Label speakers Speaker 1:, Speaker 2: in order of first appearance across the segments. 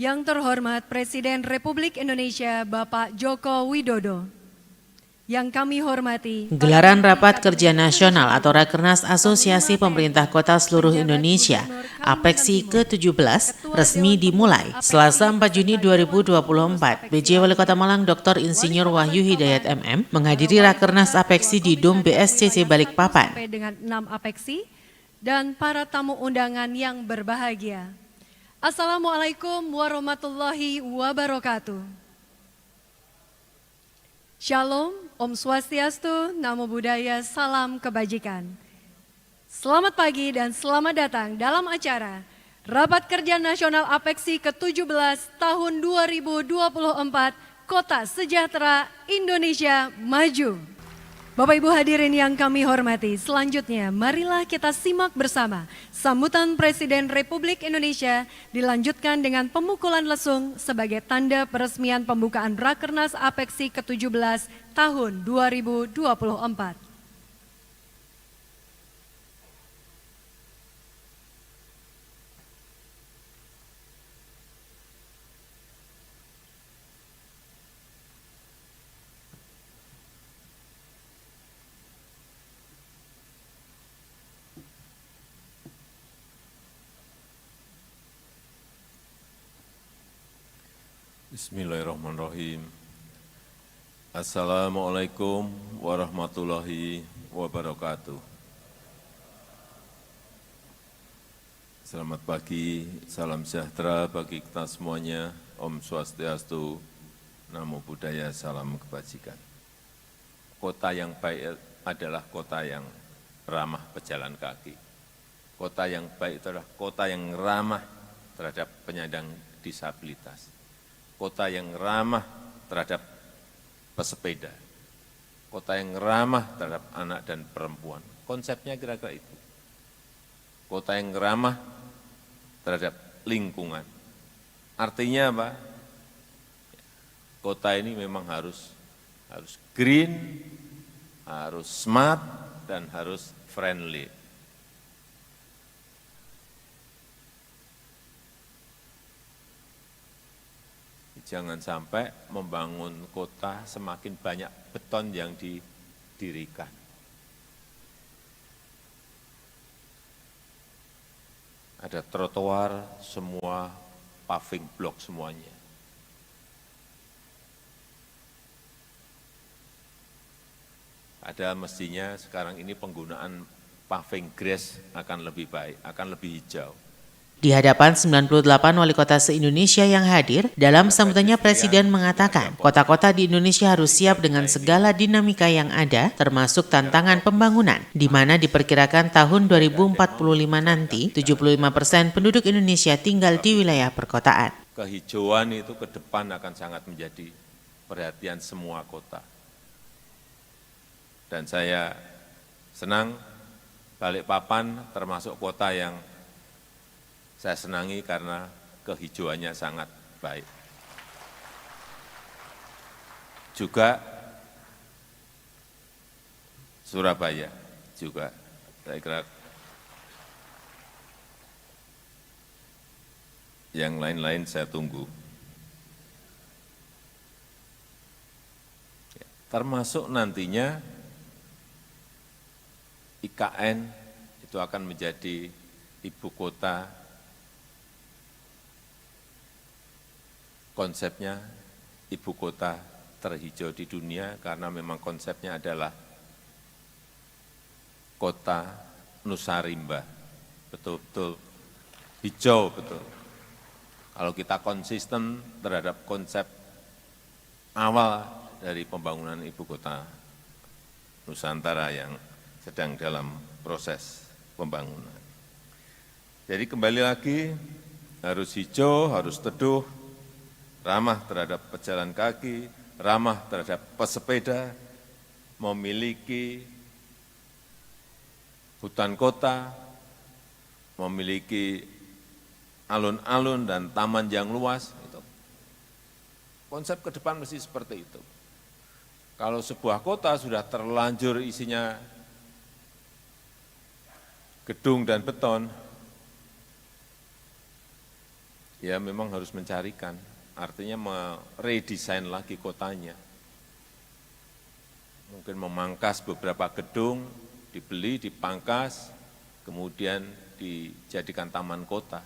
Speaker 1: Yang terhormat Presiden Republik Indonesia Bapak Joko Widodo. Yang kami hormati,
Speaker 2: Gelaran Rapat Kerja Nasional atau Rakernas Asosiasi Pemerintah Kota Seluruh Indonesia APEKSI ke-17 resmi dimulai Selasa 4 Juni 2024. PJ Wali Kota Malang Dr. Insinyur Wahyu Hidayat MM menghadiri Rakernas APEKSI di Dum BSCC Balikpapan.
Speaker 1: Sampai dengan 6 APEKSI dan para tamu undangan yang berbahagia. Assalamualaikum warahmatullahi wabarakatuh. Shalom, Om Swastiastu, Namo Buddhaya, Salam Kebajikan. Selamat pagi dan selamat datang dalam acara Rapat Kerja Nasional APEKSI ke-17 tahun 2024 Kota Sejahtera Indonesia Maju. Bapak Ibu hadirin yang kami hormati, selanjutnya marilah kita simak bersama sambutan Presiden Republik Indonesia dilanjutkan dengan pemukulan lesung sebagai tanda peresmian pembukaan Rakernas APEKSI ke-17 tahun 2024.
Speaker 3: Bismillahirrahmanirrahim. Assalamualaikum warahmatullahi wabarakatuh. Selamat pagi, salam sejahtera bagi kita semuanya. Om Swastiastu, Namo Buddhaya, Salam Kebajikan. Kota yang baik adalah kota yang ramah pejalan kaki. Kota yang baik adalah kota yang ramah terhadap penyandang disabilitas. Kota yang ramah terhadap pesepeda, kota yang ramah terhadap anak dan perempuan. Konsepnya kira-kira itu. Kota yang ramah terhadap lingkungan. Artinya apa? Kota ini memang harus green, harus smart, dan harus friendly. Jangan sampai membangun kota semakin banyak beton yang didirikan. Ada trotoar, semua paving block semuanya. Ada mestinya sekarang ini penggunaan paving grass akan lebih baik, akan lebih hijau.
Speaker 2: Di hadapan 98 wali kota se-Indonesia yang hadir, dalam sambutannya Presiden mengatakan kota-kota di Indonesia harus siap dengan segala dinamika yang ada, termasuk tantangan pembangunan, di mana diperkirakan tahun 2045 nanti 75% penduduk Indonesia tinggal di wilayah perkotaan.
Speaker 3: Kehijauan itu ke depan akan sangat menjadi perhatian semua kota. Dan saya senang Balikpapan termasuk kota yang saya senangi karena kehijauannya sangat baik. Juga Surabaya juga, saya kira yang lain-lain saya tunggu. Termasuk nantinya IKN itu akan menjadi ibu kota. Konsepnya ibu kota terhijau di dunia karena memang konsepnya adalah kota Nusarimba, betul-betul hijau betul. Kalau kita konsisten terhadap konsep awal dari pembangunan ibu kota Nusantara yang sedang dalam proses pembangunan. Jadi kembali lagi harus hijau, harus teduh, ramah terhadap pejalan kaki, ramah terhadap pesepeda, memiliki hutan kota, memiliki alun-alun dan taman yang luas. Itu. Konsep ke depan mesti seperti itu. Kalau sebuah kota sudah terlanjur isinya gedung dan beton, ya memang harus mencarikan, artinya meredesain lagi kotanya. Mungkin memangkas beberapa gedung, dibeli, dipangkas, kemudian dijadikan taman kota.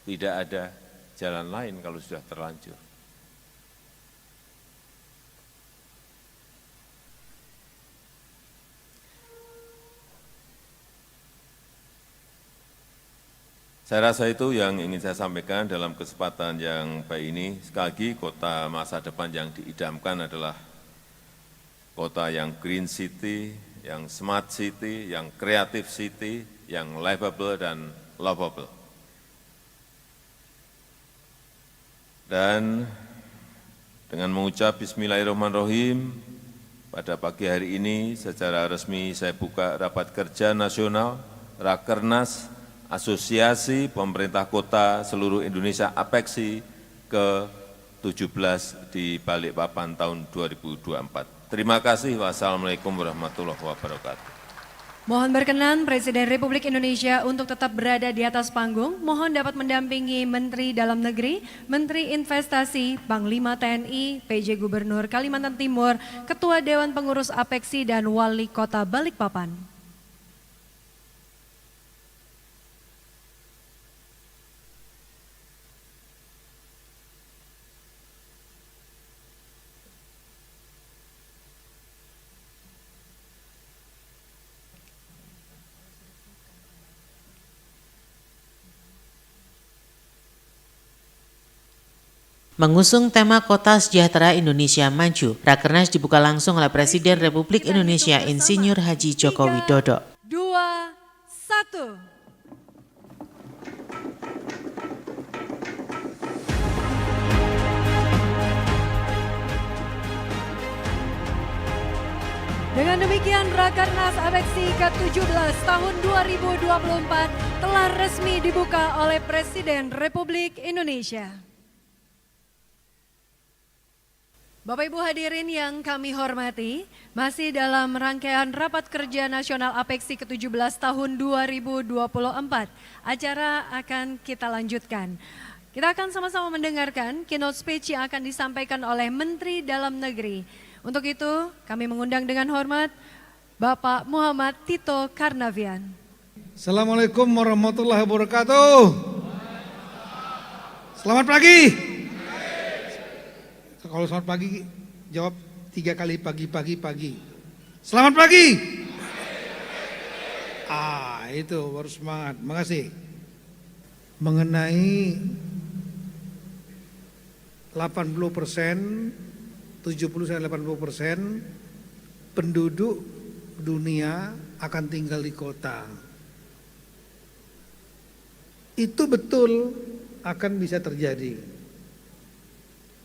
Speaker 3: Tidak ada jalan lain kalau sudah terlanjur. Saya rasa itu yang ingin saya sampaikan dalam kesempatan yang baik ini. Sekali lagi, kota masa depan yang diidamkan adalah kota yang green city, yang smart city, yang creative city, yang livable dan lovable. Dan dengan mengucap Bismillahirrahmanirrahim, pada pagi hari ini secara resmi saya buka rapat kerja nasional Rakernas Asosiasi Pemerintah Kota Seluruh Indonesia APEKSI ke-17 di Balikpapan tahun 2024. Terima kasih. Wassalamualaikum warahmatullahi wabarakatuh.
Speaker 1: Mohon berkenan Presiden Republik Indonesia untuk tetap berada di atas panggung. Mohon dapat mendampingi Menteri Dalam Negeri, Menteri Investasi, Panglima TNI, PJ Gubernur Kalimantan Timur, Ketua Dewan Pengurus APEKSI dan Wali Kota Balikpapan.
Speaker 2: Mengusung tema Kota Sejahtera Indonesia Maju, Rakernas dibuka langsung oleh Presiden Republik Indonesia Insinyur Haji Joko Widodo.
Speaker 1: 2, 1. Dengan demikian, Rakernas APEKSI ke-17 tahun 2024 telah resmi dibuka oleh Presiden Republik Indonesia. Bapak Ibu hadirin yang kami hormati, masih dalam rangkaian Rapat Kerja Nasional APEKSI ke-17 tahun 2024, acara akan kita lanjutkan. Kita akan sama-sama mendengarkan keynote speech yang akan disampaikan oleh Menteri Dalam Negeri. Untuk itu, kami mengundang dengan hormat Bapak Muhammad Tito Karnavian.
Speaker 4: Assalamualaikum warahmatullahi wabarakatuh. Selamat pagi. Kalau selamat pagi, jawab 3 kali pagi. Selamat pagi. Itu baru semangat. Makasih. Mengenai 80%, 70-80% penduduk dunia akan tinggal di kota. Itu betul akan bisa terjadi.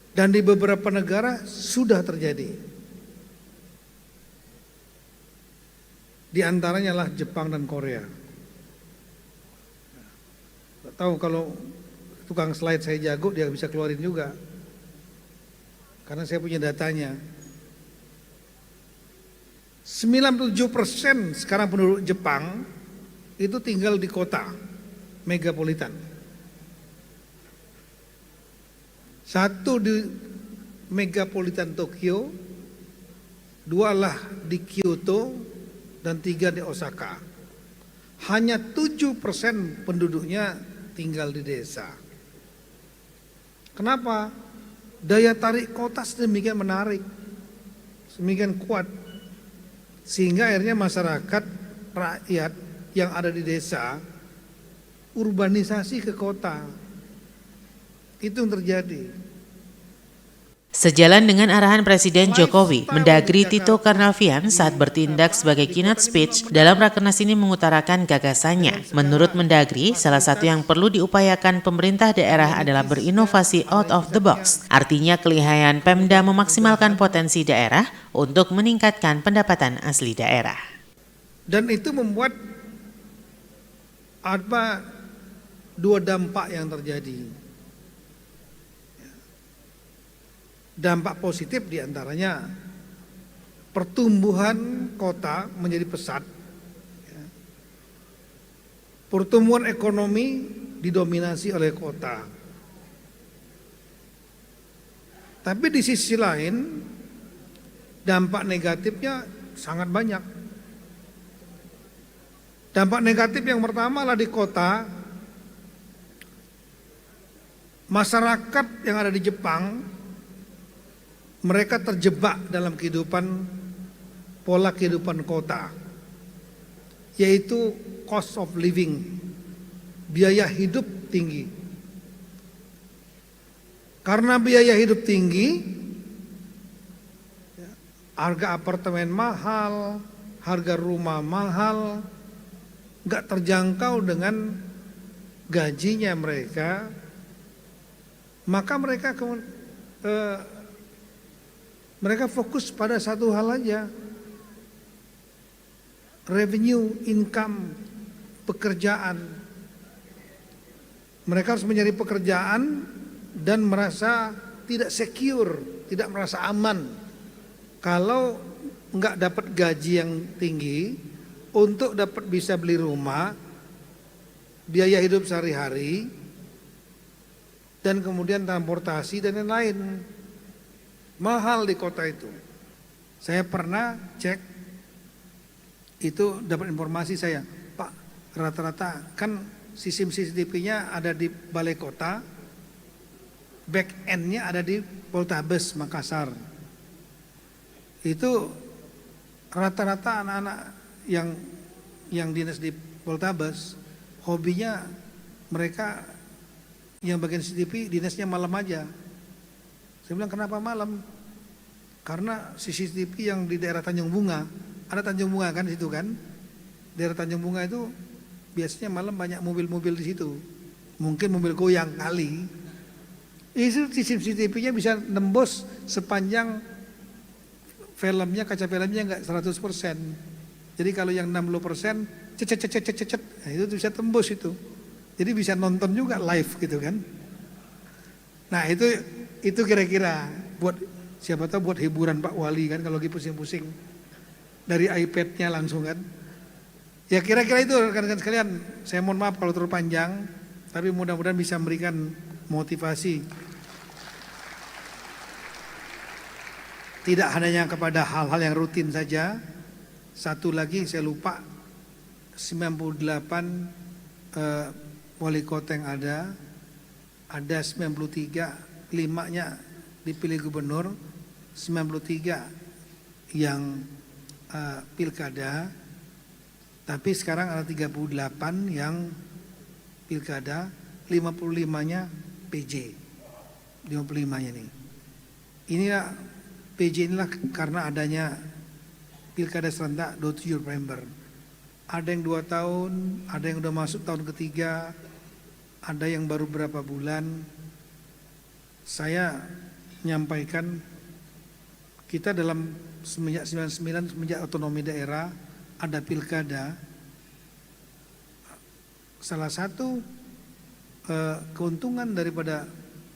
Speaker 4: Dan di beberapa negara sudah terjadi. Di antaranya lah Jepang dan Korea. Gak tahu kalau tukang slide saya jago, dia bisa keluarin juga. Karena saya punya datanya. 97% sekarang penduduk Jepang itu tinggal di kota megapolitan. 1 di megapolitan Tokyo, 2 lah di Kyoto, dan 3 di Osaka. Hanya 7% penduduknya tinggal di desa. Kenapa? Daya tarik kota sedemikian menarik, sedemikian kuat, sehingga akhirnya masyarakat, rakyat yang ada di desa, urbanisasi ke kota. Itu yang terjadi.
Speaker 2: Sejalan dengan arahan Presiden Jokowi, Mendagri Tito Karnavian saat bertindak sebagai keynote speech dalam Rakernas ini mengutarakan gagasannya. Menurut Mendagri, salah satu yang perlu diupayakan pemerintah daerah adalah berinovasi out of the box. Artinya kelihayan Pemda memaksimalkan potensi daerah untuk meningkatkan pendapatan asli daerah.
Speaker 4: Dan itu membuat ada 2 dampak yang terjadi. Dampak positif diantaranya pertumbuhan kota menjadi pesat, pertumbuhan ekonomi didominasi oleh kota. Tapi di sisi lain dampak negatifnya sangat banyak. Dampak negatif yang pertama adalah di kota, masyarakat yang ada di Jepang, mereka terjebak dalam pola kehidupan kota, yaitu cost of living, biaya hidup tinggi. Karena biaya hidup tinggi, harga apartemen mahal, harga rumah mahal, nggak terjangkau dengan gajinya mereka, maka mereka fokus pada satu hal aja, revenue, income, pekerjaan. Mereka harus mencari pekerjaan dan merasa tidak secure, tidak merasa aman kalau nggak dapat gaji yang tinggi untuk dapat bisa beli rumah, biaya hidup sehari-hari, dan kemudian transportasi dan lain-lain. Mahal di kota itu. Saya pernah cek, itu dapat informasi saya, Pak, rata-rata kan sistem CCTV-nya ada di balai kota, back end-nya ada di Poltabes Makassar. Itu rata-rata anak-anak yang dinas di Poltabes, hobinya mereka yang bagian CCTV dinasnya malam aja. Saya bilang, kenapa malam? Karena CCTV yang di daerah Tanjung Bunga, ada Tanjung Bunga kan di situ kan? Daerah Tanjung Bunga itu biasanya malam banyak mobil-mobil di situ. Mungkin mobil goyang kali. Itu CCTV-nya bisa nembus sepanjang filmnya, kaca filmnya enggak 100%. Jadi kalau yang 60% cet, nah itu bisa tembus itu. Jadi bisa nonton juga live gitu kan. Nah itu kira-kira buat siapa tahu buat hiburan Pak Wali kan kalau lagi pusing-pusing dari iPad-nya langsung kan. Ya kira-kira itu rekan-rekan sekalian. Saya mohon maaf kalau terlalu panjang, tapi mudah-mudahan bisa memberikan motivasi. Tidak hanya kepada hal-hal yang rutin saja. Satu lagi saya lupa, 98 wali kota yang ada 93, 5-nya dipilih gubernur, 93 yang pilkada, tapi sekarang ada 38 yang pilkada, 55-nya PJ, 55-nya nih. Inilah PJ inilah karena adanya pilkada serentak 27 November. Ada yang 2 tahun, ada yang udah masuk tahun ketiga, ada yang baru berapa bulan. Saya menyampaikan kita dalam semenjak 99, semenjak otonomi daerah ada pilkada. Salah satu keuntungan daripada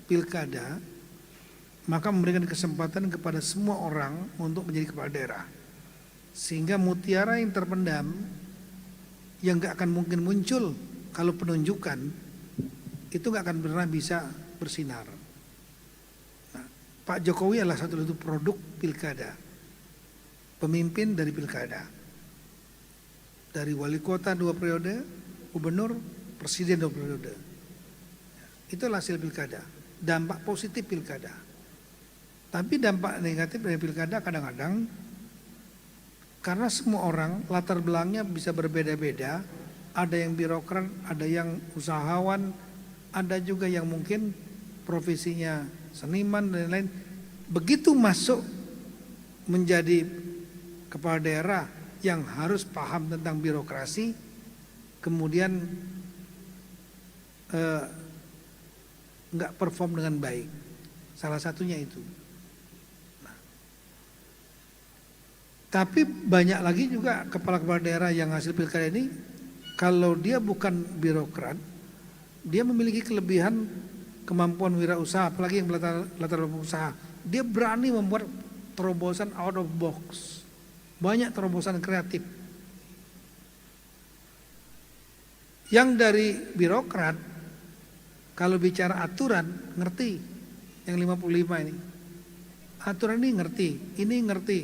Speaker 4: pilkada, maka memberikan kesempatan kepada semua orang untuk menjadi kepala daerah. Sehingga mutiara yang terpendam yang gak akan mungkin muncul kalau penunjukan itu gak akan pernah bisa bersinar. Nah, Pak Jokowi adalah satu produk pilkada, pemimpin dari pilkada, dari wali kota 2 periode, gubernur, presiden 2 periode. Itulah hasil pilkada, dampak positif pilkada. Tapi dampak negatif dari pilkada kadang-kadang karena semua orang latar belakangnya bisa berbeda-beda, ada yang birokrat, ada yang usahawan, ada juga yang mungkin profesinya seniman dan lain-lain. Begitu masuk menjadi kepala daerah yang harus paham tentang birokrasi, kemudian nggak perform dengan baik. Salah satunya itu. Tapi banyak lagi juga kepala-kepala daerah yang hasil pilkada ini, kalau dia bukan birokrat, dia memiliki kelebihan kemampuan wirausaha, apalagi yang latar usaha. Dia berani membuat terobosan out of box, banyak terobosan kreatif. Yang dari birokrat Kalau bicara aturan, ngerti. Yang 55 ini. Aturan ini ngerti.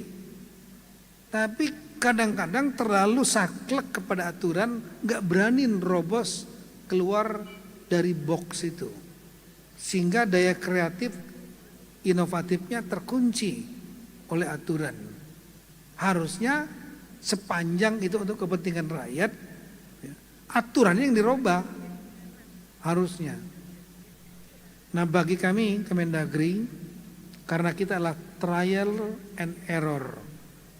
Speaker 4: Tapi kadang-kadang terlalu saklek kepada aturan, nggak berani nerobos keluar dari box itu. Sehingga daya kreatif, inovatifnya terkunci oleh aturan. Harusnya sepanjang itu untuk kepentingan rakyat, aturannya yang dirubah harusnya. Nah bagi kami Kemendagri, karena kita adalah trial and error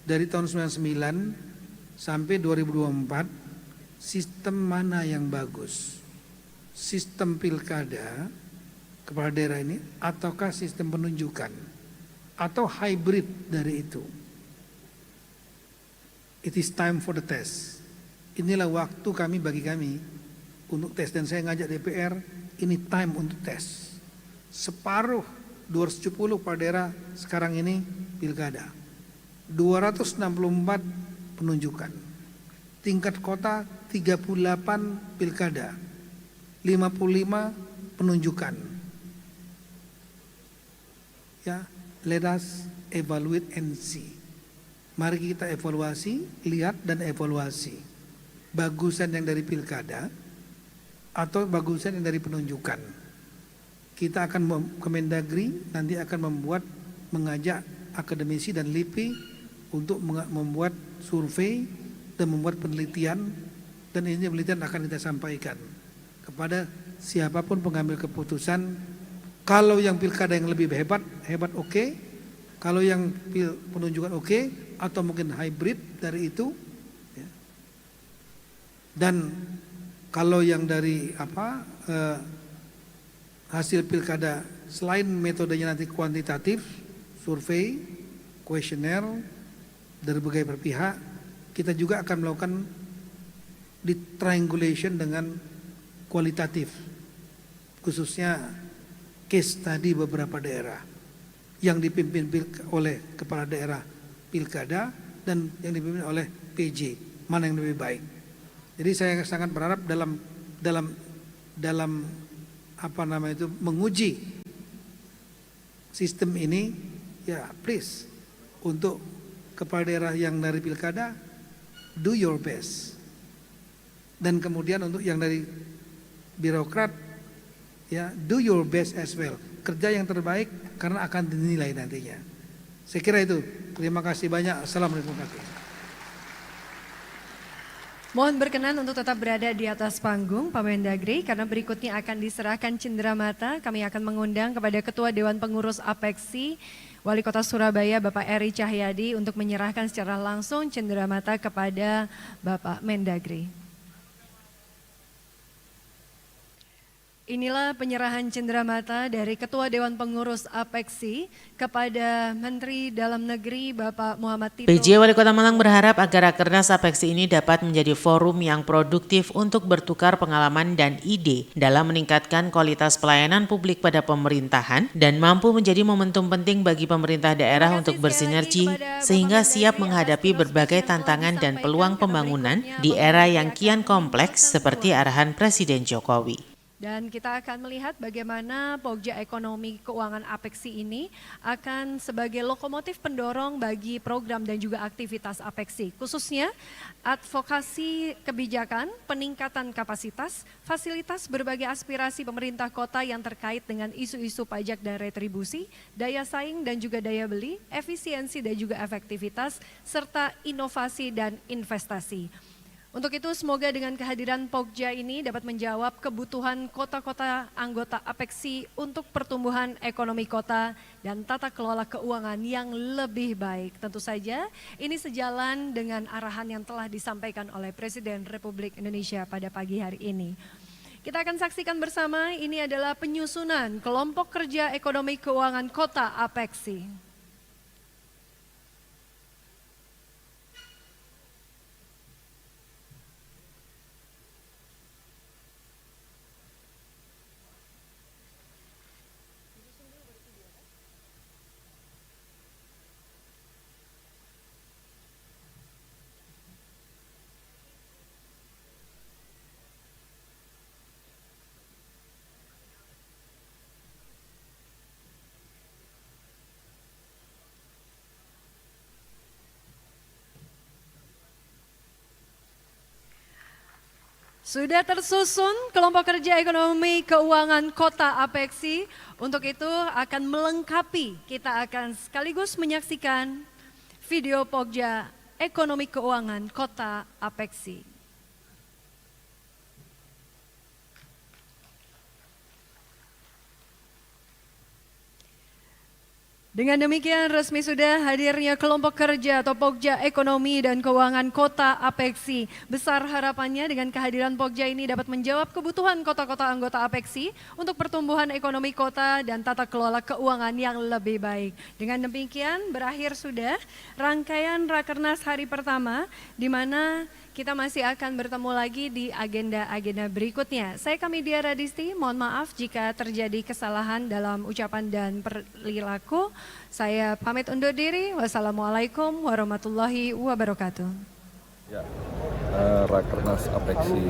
Speaker 4: dari tahun 99 sampai 2024, sistem mana yang bagus? Sistem pilkada kepala daerah ini ataukah sistem penunjukan atau hybrid dari itu? It is time for the test. Inilah waktu bagi kami untuk tes, dan saya ngajak DPR, ini time untuk tes. Separuh 270 kepala daerah sekarang ini pilkada, 264 penunjukan, tingkat kota 38 pilkada, 55 penunjukan. Ya, let us evaluate and see. Mari kita evaluasi, lihat dan evaluasi. Bagusan yang dari pilkada atau bagusan yang dari penunjukan. Kita akan Kemendagri nanti akan mengajak akademisi dan LIPI untuk membuat survei dan membuat penelitian, dan ini penelitian akan kita sampaikan kepada siapapun pengambil keputusan. Kalau yang pilkada yang lebih hebat oke. Kalau yang penunjukan oke, atau mungkin hybrid dari itu. Ya. Dan kalau yang dari hasil pilkada selain metodenya nanti kuantitatif, survei, kuesioner dari berbagai pihak, kita juga akan melakukan di triangulation dengan kualitatif, khususnya case tadi beberapa daerah yang dipimpin oleh kepala daerah pilkada dan yang dipimpin oleh PJ, mana yang lebih baik. Jadi saya sangat berharap dalam menguji sistem ini, ya please, untuk kepala daerah yang dari pilkada, do your best. Dan kemudian untuk yang dari birokrat, ya do your best as well. Kerja yang terbaik karena akan dinilai nantinya. Saya kira itu. Terima kasih banyak. Assalamualaikum warahmatullahi wabarakatuh.
Speaker 1: Mohon berkenan untuk tetap berada di atas panggung Pak Mendagri, karena berikutnya akan diserahkan cenderamata. Kami akan mengundang kepada Ketua Dewan Pengurus Apeksi Wali Kota Surabaya Bapak Eri Cahyadi untuk menyerahkan secara langsung cenderamata kepada Bapak Mendagri. Inilah penyerahan cenderamata dari Ketua Dewan Pengurus Apeksi kepada Menteri Dalam Negeri Bapak Muhammad Tito.
Speaker 2: PJ Wali Kota Malang berharap agar Rakernas Apeksi ini dapat menjadi forum yang produktif untuk bertukar pengalaman dan ide dalam meningkatkan kualitas pelayanan publik pada pemerintahan dan mampu menjadi momentum penting bagi pemerintah daerah untuk bersinergi sehingga siap menghadapi berbagai tantangan dan peluang pembangunan di era yang kian kompleks seperti arahan Presiden Jokowi.
Speaker 1: Dan kita akan melihat bagaimana Pokja Ekonomi Keuangan Apeksi ini akan sebagai lokomotif pendorong bagi program dan juga aktivitas Apeksi, khususnya advokasi kebijakan, peningkatan kapasitas, fasilitas berbagai aspirasi pemerintah kota yang terkait dengan isu-isu pajak dan retribusi, daya saing dan juga daya beli, efisiensi dan juga efektivitas, serta inovasi dan investasi. Untuk itu semoga dengan kehadiran Pokja ini dapat menjawab kebutuhan kota-kota anggota Apeksi untuk pertumbuhan ekonomi kota dan tata kelola keuangan yang lebih baik. Tentu saja ini sejalan dengan arahan yang telah disampaikan oleh Presiden Republik Indonesia pada pagi hari ini. Kita akan saksikan bersama, ini adalah penyusunan kelompok kerja ekonomi keuangan kota Apeksi. Sudah tersusun kelompok kerja ekonomi keuangan Kota Apeksi. Untuk itu akan melengkapi, kita akan sekaligus menyaksikan video Pokja Ekonomi Keuangan Kota Apeksi. Dengan demikian resmi sudah hadirnya kelompok kerja atau Pokja Ekonomi dan Keuangan Kota Apeksi. Besar harapannya dengan kehadiran Pokja ini dapat menjawab kebutuhan kota-kota anggota Apeksi untuk pertumbuhan ekonomi kota dan tata kelola keuangan yang lebih baik. Dengan demikian berakhir sudah rangkaian Rakernas hari pertama, di mana kita masih akan bertemu lagi di agenda-agenda berikutnya. Saya Kamidia Radisti, mohon maaf jika terjadi kesalahan dalam ucapan dan perilaku. Saya pamit undur diri. Wassalamualaikum warahmatullahi wabarakatuh.
Speaker 5: Ya, Rakernas Apeksi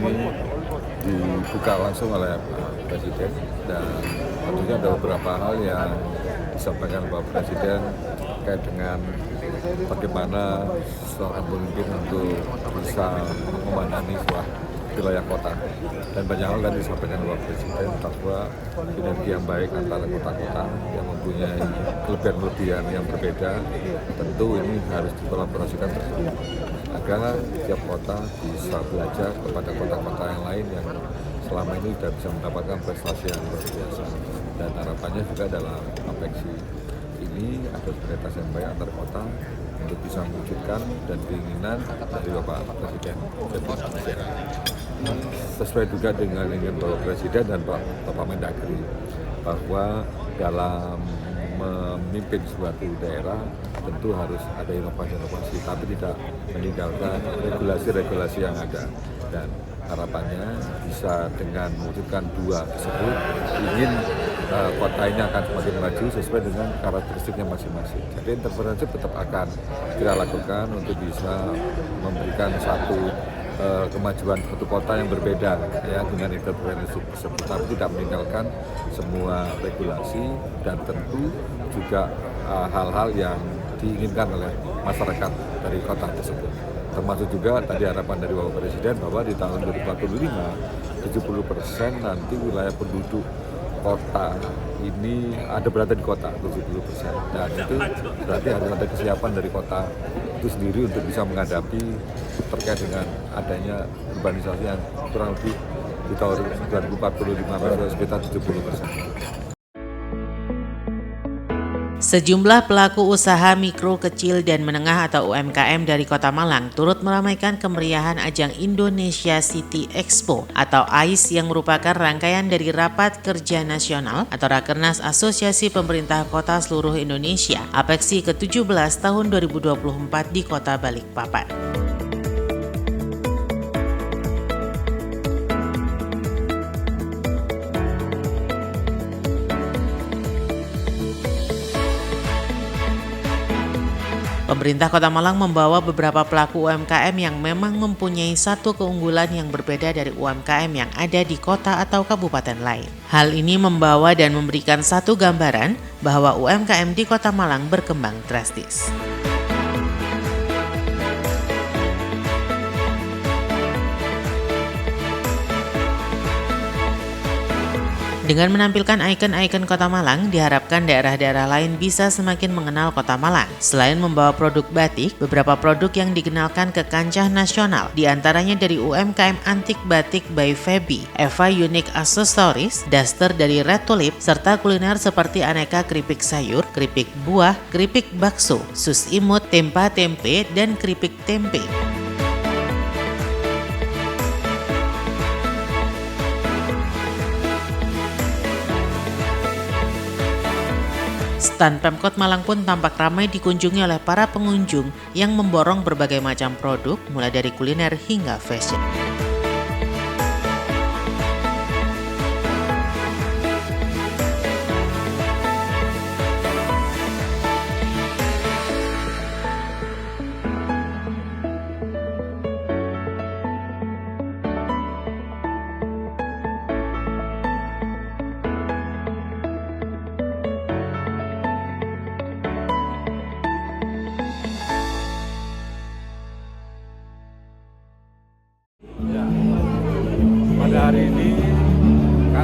Speaker 5: ini dibuka langsung oleh Pak Presiden dan tentunya ada beberapa hal yang disampaikan Pak Presiden terkait dengan bagaimana seorang pemimpin untuk bisa memandang sebuah wilayah kota. Dan banyak hal tadi disampaikan Bapak Presiden bahwa sinergi yang baik antara kota-kota yang mempunyai kelebihan-kelebihan yang berbeda, tentu ini harus dikolaborasikan bersama agar tiap kota bisa belajar kepada kota-kota yang lain yang selama ini sudah bisa mendapatkan prestasi yang luar biasa. Dan harapannya juga dalam Apeksi ini ada solidaritas yang baik antar kota untuk bisa mewujudkan dan keinginan dari Bapak Presiden Republik Indonesia. Sesuai juga dengan ingin Bapak Presiden dan Bapak Mendagri bahwa dalam memimpin suatu daerah tentu harus ada inovasi-inovasi, tapi tidak meninggalkan regulasi-regulasi yang ada. Dan harapannya bisa dengan mewujudkan dua tersebut, ingin kota ini akan semakin maju sesuai dengan karakteristiknya masing-masing. Jadi intervensi tetap akan kita lakukan untuk bisa memberikan satu kemajuan suatu kota yang berbeda ya dengan intervensi tersebut, tapi tidak meninggalkan semua regulasi dan tentu juga hal-hal yang diinginkan oleh masyarakat dari kota tersebut. Termasuk juga tadi harapan dari Bapak Presiden bahwa di tahun 2045 70% nanti wilayah penduduk kota ini berada di kota 70%. Dan itu berarti harus ada kesiapan dari kota itu sendiri untuk bisa menghadapi terkait dengan adanya urbanisasi yang kurang lebih di tahun 2045 sekitar 70%.
Speaker 2: Sejumlah pelaku usaha mikro, kecil, dan menengah atau UMKM dari Kota Malang turut meramaikan kemeriahan ajang Indonesia City Expo atau AIS yang merupakan rangkaian dari Rapat Kerja Nasional atau Rakernas Asosiasi Pemerintah Kota Seluruh Indonesia Apeksi ke-17 tahun 2024 di Kota Balikpapan. Pemerintah Kota Malang membawa beberapa pelaku UMKM yang memang mempunyai satu keunggulan yang berbeda dari UMKM yang ada di kota atau kabupaten lain. Hal ini membawa dan memberikan satu gambaran bahwa UMKM di Kota Malang berkembang drastis. Dengan menampilkan ikon-ikon Kota Malang, diharapkan daerah-daerah lain bisa semakin mengenal Kota Malang. Selain membawa produk batik, beberapa produk yang dikenalkan ke kancah nasional, diantaranya dari UMKM Antik Batik by Feby, Eva Unique Accessories, daster dari Red Tulip, serta kuliner seperti aneka keripik sayur, keripik buah, keripik bakso, sus imut, tempa tempe, dan keripik tempe. Stan Pemkot Malang pun tampak ramai dikunjungi oleh para pengunjung yang memborong berbagai macam produk, mulai dari kuliner hingga fashion.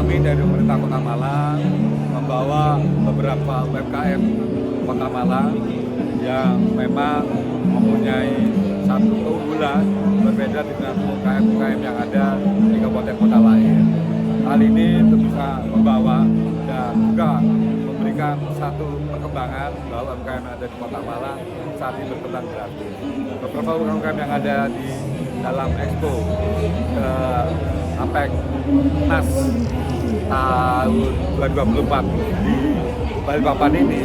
Speaker 5: kami dari pemerintah Kota Malang membawa beberapa UMKM Kota Malang yang memang mempunyai satu keunggulan berbeda dengan UMKM yang ada di kabupaten kota lain. Hal ini itu bisa membawa dan juga memberikan satu perkembangan bahwa UMKM yang ada di Kota Malang saat ini berkembang gratis. Beberapa UMKM yang ada di dalam Expo APEC NAS tahun 2024 di Balikpapan ini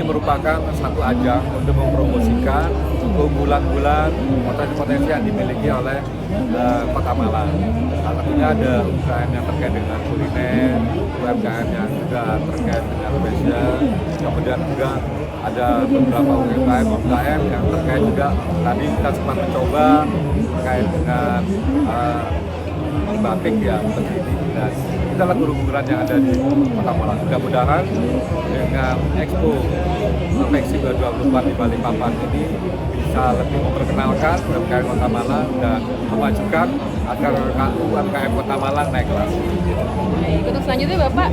Speaker 5: merupakan satu ajang untuk mempromosikan keunggulan-unggulan potensi-potensi yang dimiliki oleh Kota Malang. Salah satunya ada UMKM yang terkait dengan kuliner, UMKM yang juga terkait dengan fashion, kemudian juga ada beberapa UMKM yang terkait juga tadi kita sempat mencoba terkait dengan batik ya seperti ini. Dan itulah keunggulan yang ada di Kota Malang. Mudah-mudahan dengan Expo APECSI 2024 di Balikpapan ini bisa lebih memperkenalkan UMKM Kota Malang dan memajukan agar UMKM Kota Malang naik kelas.
Speaker 6: Baik, untuk selanjutnya Bapak,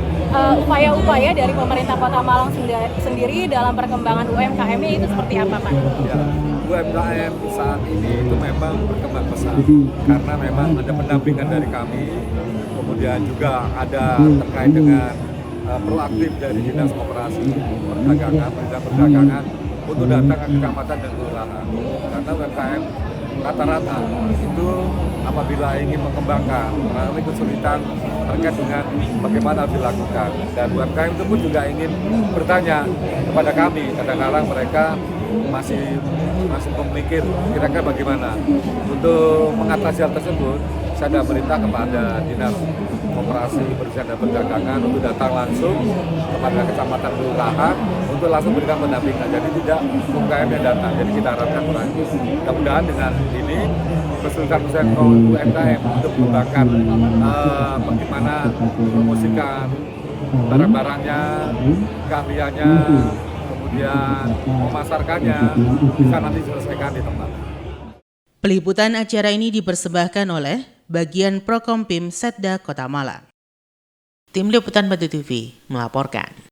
Speaker 6: upaya-upaya dari pemerintah Kota Malang sendiri dalam perkembangan UMKM-nya itu seperti apa Pak?
Speaker 5: Ya, UMKM saat ini itu memang berkembang pesat karena memang ada pendampingan dari kami, kemudian juga ada terkait dengan proaktif dari Dinas Koperasi Perdagangan untuk datang ke kecamatan dan kelurahan. Karena UMKM rata-rata itu apabila ingin mengembangkan mengalami kesulitan terkait dengan bagaimana harus dilakukan. Dan UMKM itu pun juga ingin bertanya kepada kami, kadang-kadang mereka masih memikir kira-kira bagaimana. Untuk mengatasi hal tersebut, saya sudah perintah kepada Dinas Koperasi Perindustrian dan Perdagangan untuk datang langsung kepada kecamatan kelurahan untuk langsung berikan pendampingan. Jadi tidak UMKM yang datang. Jadi kita harapkan mudah-mudahan dengan ini kesulitan-kesulitan UMKM untuk mengembangkan bagaimana promosikan barang-barangnya, keahliannya, kemudian memasarkannya bisa nanti diselesaikan di tempat.
Speaker 2: Peliputan acara ini dipersembahkan oleh Bagian Prokompim Setda Kota Malang. Tim Liputan Bantu TV melaporkan.